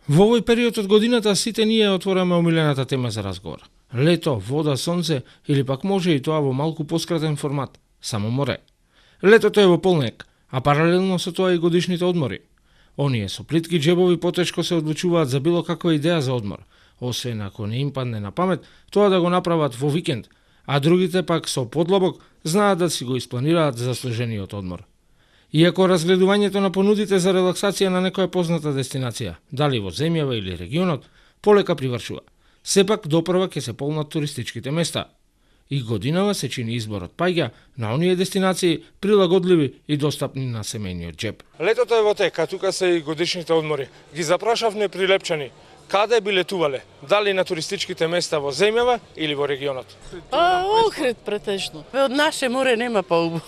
Во овој период од годината сите ние отвораме омилената тема за разговор. Лето, вода, сонце или пак може и тоа во малку поскратен формат, само море. Летото е во полнек, а паралелно со тоа и годишните одмори. Оние со плитки џебови потешко се одлучуваат за било каква идеја за одмор, освен ако не им падне на памет тоа да го направат во викенд, а другите пак со подлобок знаат да си го испланираат заслужениот одмор. Иако разгледувањето на понудите за релаксација на некоја позната дестинација, дали во земјава или регионот, полека привршува. Сепак допрва ќе се полнат туристичките места. И годинава се чини изборот паѓа на оние дестинации прилагодливи и достапни на семејниот џеб. Летото е во тек, а тука се и годишните одмори. Ги запрашавме прилепчани каде би летувале, дали на туристичките места во земјава или во регионот? Охрид претежно. Од наше море нема поубаво.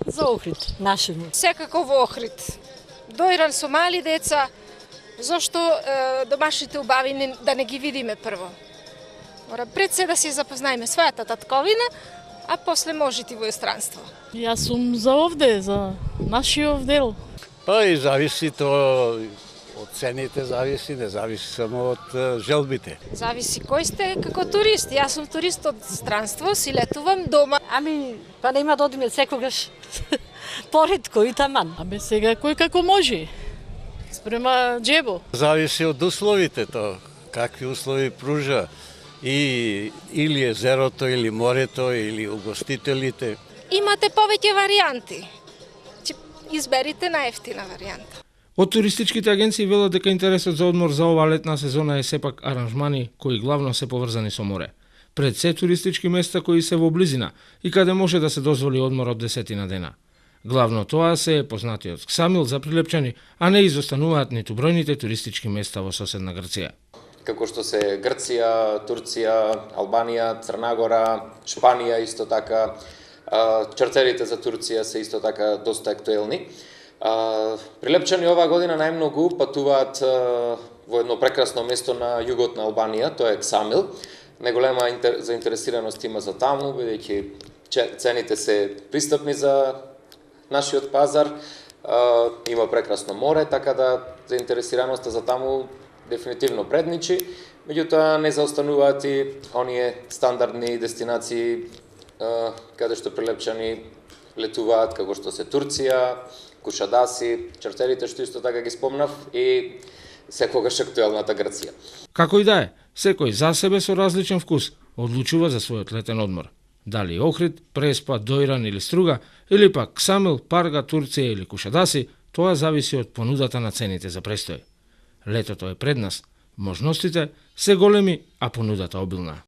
За Охрид, наше море. Секако во Охрид. Доиран со мали деца, зошто домашните убави да не ги видиме прво? Мора пред се да се запознаеме својата татковина, а после можете во иностранство. Јас сум за овде, за нашиот дел. Па и зависи тоа од цените, зависи, не зависи само од желбите. Зависи кој сте како турист. Јас сум турист од странство, си летувам дома. Па нема да одиме секогаш. Поредко и таман. Сега кој како може. Спрема џебо. Зависи од условите тоа, какви услови пружа и или езерото, или морето, или угостителите. Имате повеќе варијанти. Изберите најефтина варијанта. Од туристичките агенции велат дека интересот за одмор за оваа летна сезона е сепак аранжмани кои главно се поврзани со море. Пред се туристички места кои се во близина и каде може да се дозволи одмор од 10 дена. Главно тоа се е познатиот Ксамил за прилепчани, а не изостануваат ниту бројните туристички места во соседна Грција. Како што се Грција, Турција, Албанија, Црна Гора, Шпанија исто така, чартерите за Турција се исто така доста актуелни. Прилепчани оваа година најмногу патуваат во едно прекрасно место на југот на Албанија, тоа е Ксамил. Неголема заинтересираност има за таму, бидејќи цените се пристапни за нашиот пазар, има прекрасно море, така да заинтересираноста за таму дефинитивно предничи, меѓутоа не заостануваат и оние стандардни дестинации каде што прилепчани летуваат, како што се Турција, Кушадаси, чартерите што исто така ги спомнав и секогаш актуелната Грција. Како и да е, секој за себе со различен вкус одлучува за својот летен одмор. Дали Охрид, Преспа, Дојран или Струга, или пак Ксамил, Парга, Турција или Кушадаси, тоа зависи од понудата на цените за престој. Летото е пред нас, можностите се големи, а понудата обилна.